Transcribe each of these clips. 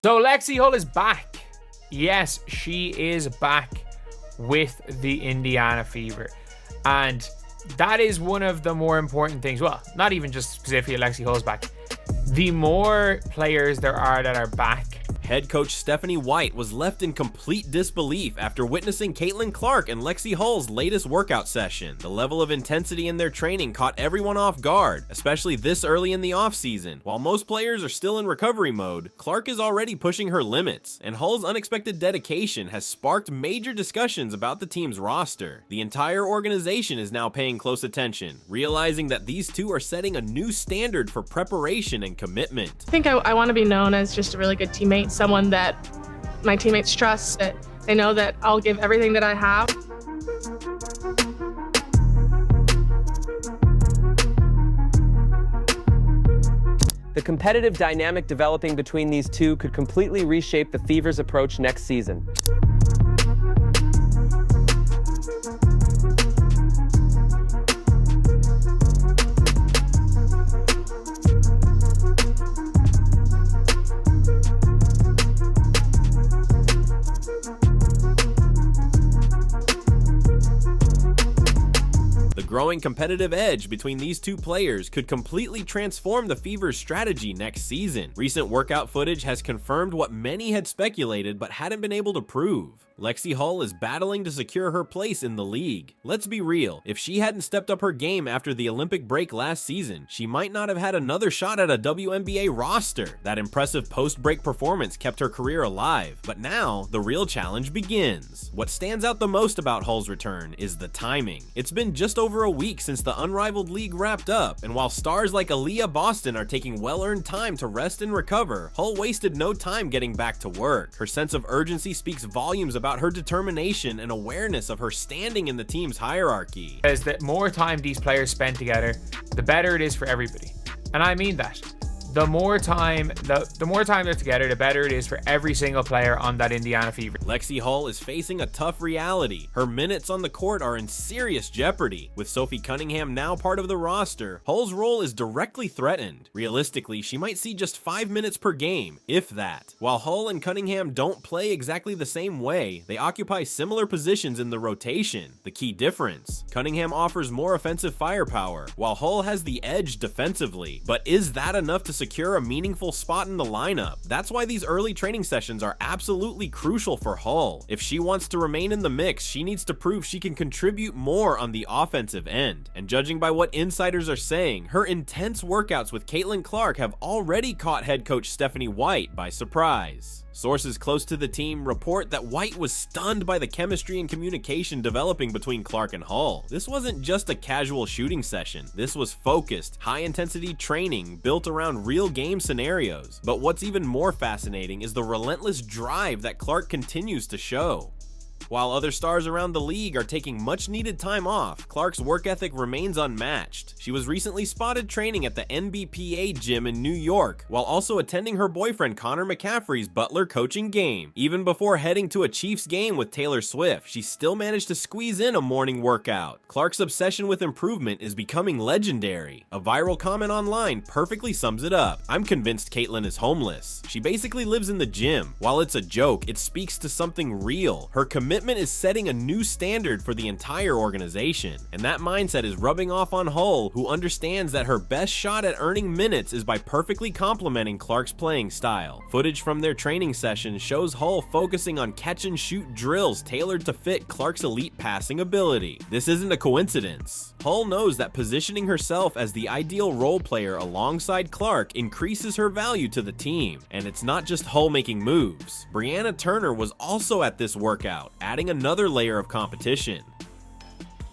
So lexiehull is back. Yes, she is back with the Indiana Fever. And that is one of the more important things. Well, not even just specifically lexiehull's back. The more players there are that are back. Head coach Stephanie White was left in complete disbelief after witnessing Caitlin Clark and lexiehull's latest workout session. The level of intensity in their training caught everyone off guard, especially this early in the offseason. While most players are still in recovery mode, Clark is already pushing her limits, and Hull's unexpected dedication has sparked major discussions about the team's roster. The entire organization is now paying close attention, realizing that these two are setting a new standard for preparation and commitment. I think I want to be known as just a really good teammate, someone that my teammates trust, that they know that I'll give everything that I have. The competitive dynamic developing between these two could completely reshape the Fever's approach next season. The growing competitive edge between these two players could completely transform the Fever's strategy next season. Recent workout footage has confirmed what many had speculated but hadn't been able to prove. Lexiehull is battling to secure her place in the league. Let's be real, if she hadn't stepped up her game after the Olympic break last season, she might not have had another shot at a WNBA roster. That impressive post-break performance kept her career alive, but now the real challenge begins. What stands out the most about Hull's return is the timing. It's been just over a week since the unrivaled league wrapped up, and while stars like Aaliyah Boston are taking well-earned time to rest and recover, Hull wasted no time getting back to work. Her sense of urgency speaks volumes about her determination and awareness of her standing in the team's hierarchy. Is that more time these players spend together, the better it is for everybody. And I mean that. The more time they're together, the better it is for every single player on that Indiana Fever. Lexiehull is facing a tough reality. Her minutes on the court are in serious jeopardy. With Sophie Cunningham now part of the roster, Hull's role is directly threatened. Realistically, she might see just 5 minutes per game, if that. While Hull and Cunningham don't play exactly the same way, they occupy similar positions in the rotation. The key difference: Cunningham offers more offensive firepower, while Hull has the edge defensively. But is that enough to secure a meaningful spot in the lineup? That's why these early training sessions are absolutely crucial for Hull. If she wants to remain in the mix, she needs to prove she can contribute more on the offensive end. And judging by what insiders are saying, her intense workouts with Caitlin Clark have already caught head coach Stephanie White by surprise. Sources close to the team report that White was stunned by the chemistry and communication developing between Clark and Hull. This wasn't just a casual shooting session. This was focused, high-intensity training built around real game scenarios. But what's even more fascinating is the relentless drive that Clark continues to show. While other stars around the league are taking much needed time off, Clark's work ethic remains unmatched. She was recently spotted training at the Wnba gym in New York, while also attending her boyfriend Connor McCaffrey's Butler coaching game. Even before heading to a Chiefs game with Taylor Swift, she still managed to squeeze in a morning workout. Clark's obsession with improvement is becoming legendary. A viral comment online perfectly sums it up. "I'm convinced Caitlin is homeless. She basically lives in the gym. While it's a joke, it speaks to something real. Her commitment is setting a new standard for the entire organization, and that mindset is rubbing off on Hull, who understands that her best shot at earning minutes is by perfectly complementing Clark's playing style. Footage from their training session shows Hull focusing on catch-and-shoot drills tailored to fit Clark's elite passing ability. This isn't a coincidence. Hull knows that positioning herself as the ideal role player alongside Clark increases her value to the team, and it's not just Hull making moves. Brianna Turner was also at this workout, adding another layer of competition.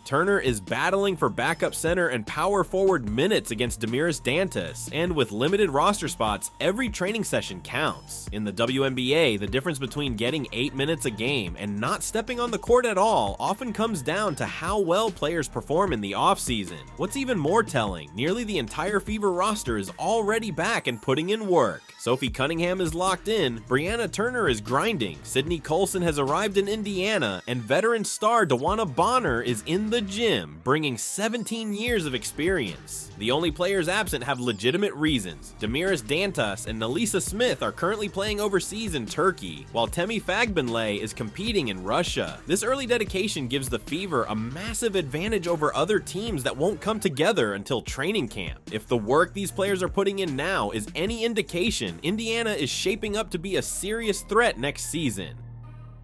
Turner is battling for backup center and power forward minutes against Damiris Dantas, and with limited roster spots, every training session counts. In the WNBA, the difference between getting 8 minutes a game and not stepping on the court at all often comes down to how well players perform in the offseason. What's even more telling, nearly the entire Fever roster is already back and putting in work. Sophie Cunningham is locked in, Brianna Turner is grinding, Sydney Colson has arrived in Indiana, and veteran star Wnba is in the the gym, bringing 17 years of experience. The only players absent have legitimate reasons. Demiris Dantas and Nalisa Smith are currently playing overseas in Turkey, while Temi Fagbenlay is competing in Russia. This early dedication gives the Fever a massive advantage over other teams that won't come together until training camp. If the work these players are putting in now is any indication, Indiana is shaping up to be a serious threat next season.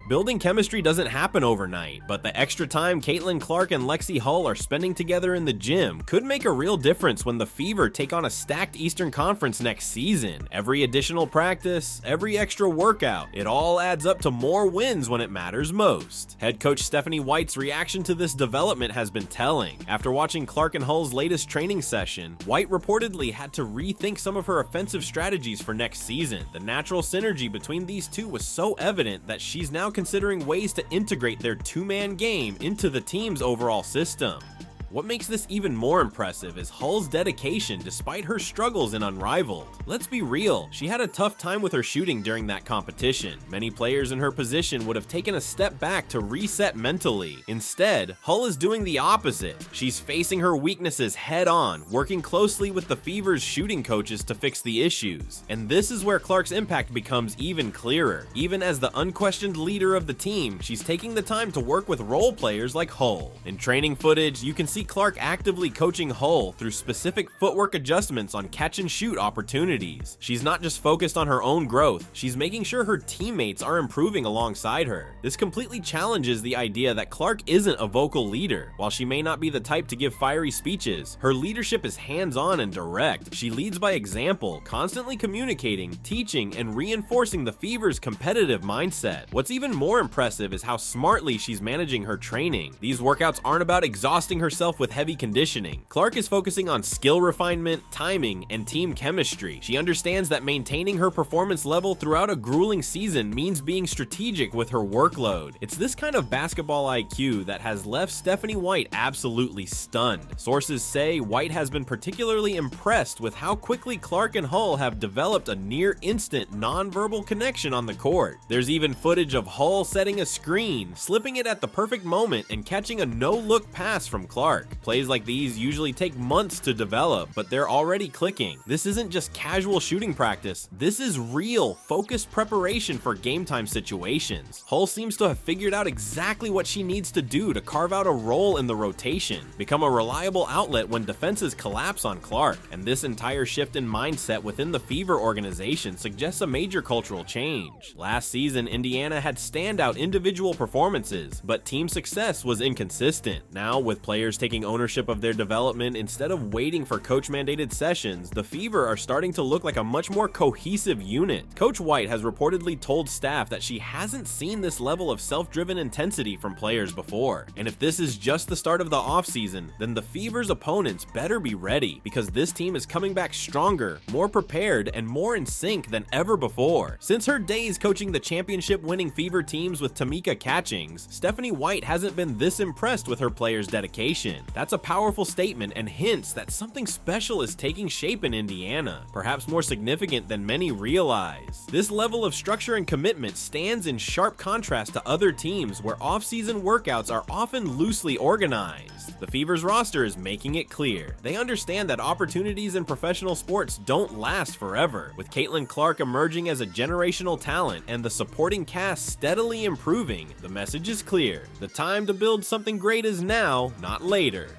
Building chemistry doesn't happen overnight, but the extra time Caitlin Clark and Lexie Hull are spending together in the gym could make a real difference when the Fever take on a stacked Eastern Conference next season. Every additional practice, every extra workout, it all adds up to more wins when it matters most. Head coach Stephanie White's reaction to this development has been telling. After watching Clark and Hull's latest training session, White reportedly had to rethink some of her offensive strategies for next season. The natural synergy between these two was so evident that she's now considering ways to integrate their two-man game into the team's overall system. What makes this even more impressive is Hull's dedication despite her struggles in Unrivaled. Let's be real, she had a tough time with her shooting during that competition. Many players in her position would have taken a step back to reset mentally. Instead, Hull is doing the opposite. She's facing her weaknesses head on, working closely with the Fever's shooting coaches to fix the issues. And this is where Clark's impact becomes even clearer. Even as the unquestioned leader of the team, she's taking the time to work with role players like Hull. In training footage, you can see Clark actively coaching Hull through specific footwork adjustments on catch and shoot opportunities. She's not just focused on her own growth, she's making sure her teammates are improving alongside her. This completely challenges the idea that Clark isn't a vocal leader. While she may not be the type to give fiery speeches, her leadership is hands-on and direct. She leads by example, constantly communicating, teaching, and reinforcing the Fever's competitive mindset. What's even more impressive is how smartly she's managing her training. These workouts aren't about exhausting herself with heavy conditioning. Clark is focusing on skill refinement, timing, and team chemistry. She understands that maintaining her performance level throughout a grueling season means being strategic with her workload. It's this kind of basketball IQ that has left Stephanie White absolutely stunned. Sources say White has been particularly impressed with how quickly Clark and Hull have developed a near-instant non-verbal connection on the court. There's even footage of Hull setting a screen, slipping it at the perfect moment, and catching a no-look pass from Clark. Plays like these usually take months to develop, but they're already clicking. This isn't just casual shooting practice, this is real, focused preparation for game time situations. Hull seems to have figured out exactly what she needs to do to carve out a role in the rotation, become a reliable outlet when defenses collapse on Clark. And this entire shift in mindset within the Fever organization suggests a major cultural change. Last season, Indiana had standout individual performances, but team success was inconsistent. Now, with players taking ownership of their development instead of waiting for coach-mandated sessions, the Fever are starting to look like a much more cohesive unit. Coach White has reportedly told staff that she hasn't seen this level of self-driven intensity from players before. And if this is just the start of the offseason, then the Fever's opponents better be ready, because this team is coming back stronger, more prepared, and more in sync than ever before. Since her days coaching the championship-winning Fever teams with Tamika Catchings, Stephanie White hasn't been this impressed with her players' dedication. That's a powerful statement and hints that something special is taking shape in Indiana, perhaps more significant than many realize. This level of structure and commitment stands in sharp contrast to other teams where off-season workouts are often loosely organized. The Fever's roster is making it clear. They understand that opportunities in professional sports don't last forever. With Caitlin Clark emerging as a generational talent and the supporting cast steadily improving, the message is clear. The time to build something great is now, not later.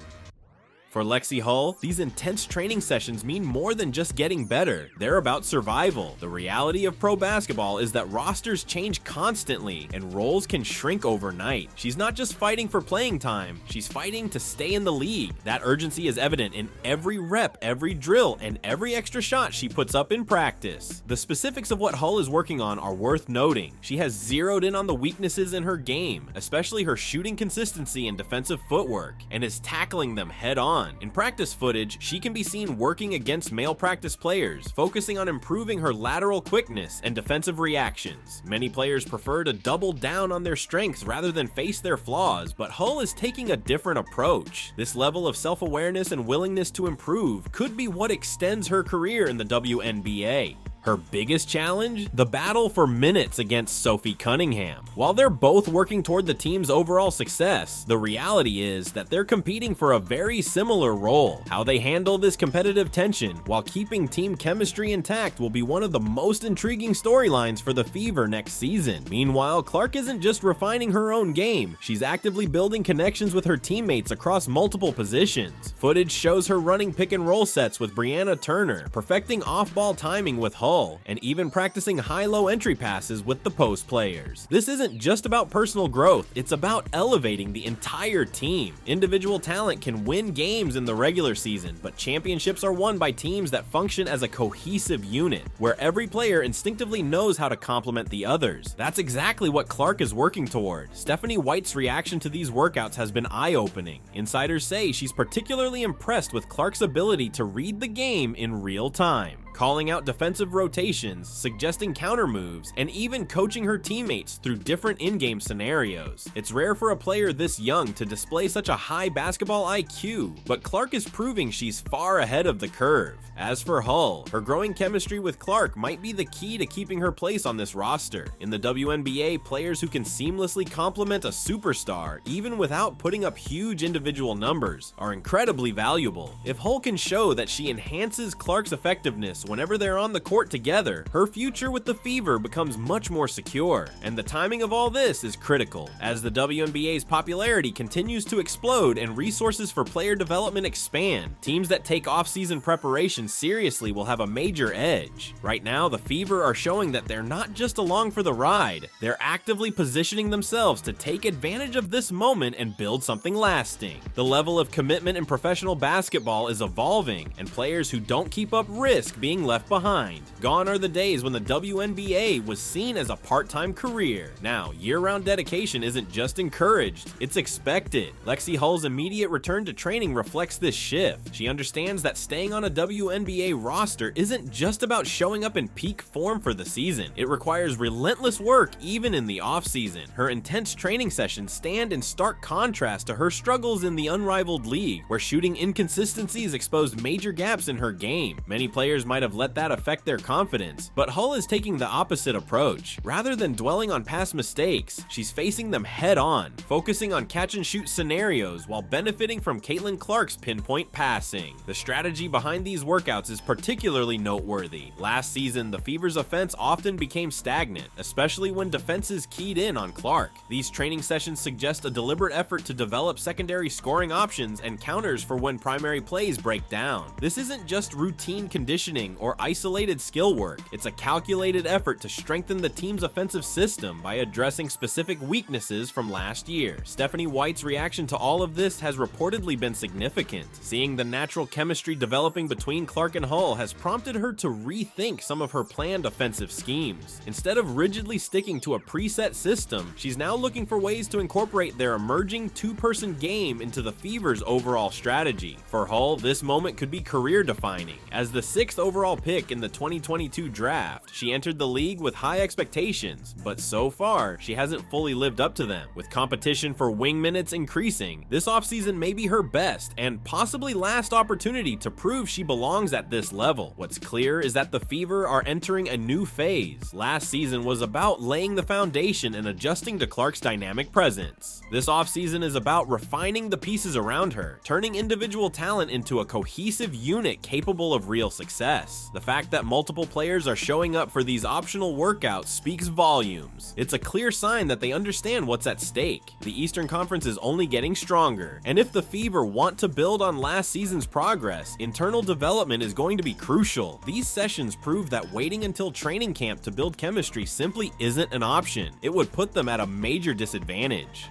For Lexie Hull, these intense training sessions mean more than just getting better. They're about survival. The reality of pro basketball is that rosters change constantly and roles can shrink overnight. She's not just fighting for playing time, she's fighting to stay in the league. That urgency is evident in every rep, every drill, and every extra shot she puts up in practice. The specifics of what Hull is working on are worth noting. She has zeroed in on the weaknesses in her game, especially her shooting consistency and defensive footwork, and is tackling them head on. In practice footage, she can be seen working against male practice players, focusing on improving her lateral quickness and defensive reactions. Many players prefer to double down on their strengths rather than face their flaws, but Hull is taking a different approach. This level of self-awareness and willingness to improve could be what extends her career in the WNBA. Her biggest challenge? The battle for minutes against Sophie Cunningham. While they're both working toward the team's overall success, the reality is that they're competing for a very similar role. How they handle this competitive tension while keeping team chemistry intact will be one of the most intriguing storylines for the Fever next season. Meanwhile, Clark isn't just refining her own game, she's actively building connections with her teammates across multiple positions. Footage shows her running pick and roll sets with Brianna Turner, perfecting off-ball timing with Hull, and even practicing high-low entry passes with the post players. This isn't just about personal growth, it's about elevating the entire team. Individual talent can win games in the regular season, but championships are won by teams that function as a cohesive unit, where every player instinctively knows how to complement the others. That's exactly what Clark is working toward. Stephanie White's reaction to these workouts has been eye-opening. Insiders say she's particularly impressed with Clark's ability to read the game in real time, calling out defensive rotations, suggesting counter moves, and even coaching her teammates through different in-game scenarios. It's rare for a player this young to display such a high basketball IQ, but Clark is proving she's far ahead of the curve. As for Hull, her growing chemistry with Clark might be the key to keeping her place on this roster. In the WNBA, players who can seamlessly complement a superstar, even without putting up huge individual numbers, are incredibly valuable. If Hull can show that she enhances Clark's effectiveness whenever they're on the court together, her future with the Fever becomes much more secure. And the timing of all this is critical, as the WNBA's popularity continues to explode and resources for player development expand. Teams that take off-season preparation seriously will have a major edge. Right now, the Fever are showing that they're not just along for the ride, they're actively positioning themselves to take advantage of this moment and build something lasting. The level of commitment in professional basketball is evolving, and players who don't keep up risk being left behind. Gone are the days when the WNBA was seen as a part-time career. Now, year-round dedication isn't just encouraged, it's expected. Lexie Hull's immediate return to training reflects this shift. She understands that staying on a WNBA roster isn't just about showing up in peak form for the season. It requires relentless work even in the off-season. Her intense training sessions stand in stark contrast to her struggles in the unrivaled league, where shooting inconsistencies exposed major gaps in her game. Many players might have let that affect their confidence, but Hull is taking the opposite approach. Rather than dwelling on past mistakes, she's facing them head-on, focusing on catch-and-shoot scenarios while benefiting from Caitlin Clark's pinpoint passing. The strategy behind these workouts is particularly noteworthy. Last season, the Fever's offense often became stagnant, especially when defenses keyed in on Clark. These training sessions suggest a deliberate effort to develop secondary scoring options and counters for when primary plays break down. This isn't just routine conditioning or isolated skill work, it's a calculated effort to strengthen the team's offensive system by addressing specific weaknesses from last year. Stephanie White's reaction to all of this has reportedly been significant. Seeing the natural chemistry developing between Clark and Hull has prompted her to rethink some of her planned offensive schemes. Instead of rigidly sticking to a preset system, she's now looking for ways to incorporate their emerging two-person game into the Fever's overall strategy. For Hull, this moment could be career-defining. As the 6th overall pick in the 2022 draft, she entered the league with high expectations, but so far, she hasn't fully lived up to them. With competition for wing minutes increasing, this offseason may be her best and possibly last opportunity to prove she belongs at this level. What's clear is that the Fever are entering a new phase. Last season was about laying the foundation and adjusting to Clark's dynamic presence. This offseason is about refining the pieces around her, turning individual talent into a cohesive unit capable of real success. The fact that multiple players are showing up for these optional workouts speaks volumes. It's a clear sign that they understand what's at stake. The Eastern Conference is only getting stronger, and if the Fever want to build on last season's progress, internal development is going to be crucial. These sessions prove that waiting until training camp to build chemistry simply isn't an option. It would put them at a major disadvantage.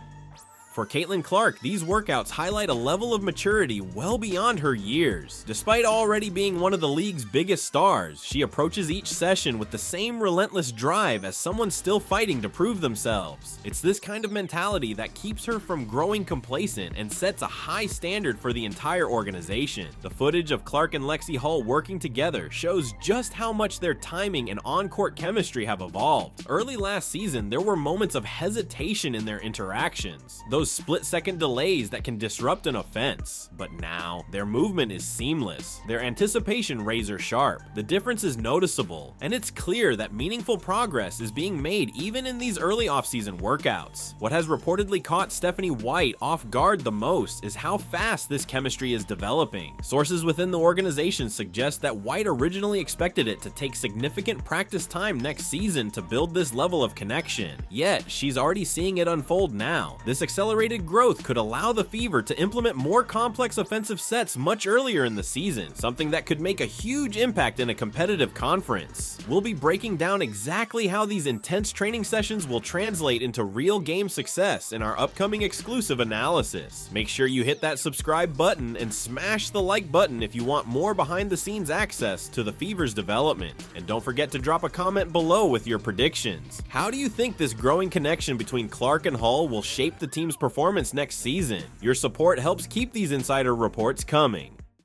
For Caitlin Clark, these workouts highlight a level of maturity well beyond her years. Despite already being one of the league's biggest stars, she approaches each session with the same relentless drive as someone still fighting to prove themselves. It's this kind of mentality that keeps her from growing complacent and sets a high standard for the entire organization. The footage of Clark and Lexie Hull working together shows just how much their timing and on-court chemistry have evolved. Early last season, there were moments of hesitation in their interactions. Those those split-second delays that can disrupt an offense. But now, their movement is seamless, their anticipation razor sharp. The difference is noticeable, and it's clear that meaningful progress is being made even in these early offseason workouts. What has reportedly caught Stephanie White off guard the most is how fast this chemistry is developing. Sources within the organization suggest that White originally expected it to take significant practice time next season to build this level of connection, yet she's already seeing it unfold now. This accelerated growth could allow the Fever to implement more complex offensive sets much earlier in the season, something that could make a huge impact in a competitive conference. We'll be breaking down exactly how these intense training sessions will translate into real game success in our upcoming exclusive analysis. Make sure you hit that subscribe button and smash the like button if you want more behind the scenes access to the Fever's development. And don't forget to drop a comment below with your predictions. How do you think this growing connection between Clark and Hull will shape the team's performance next season? Your support helps keep these insider reports coming.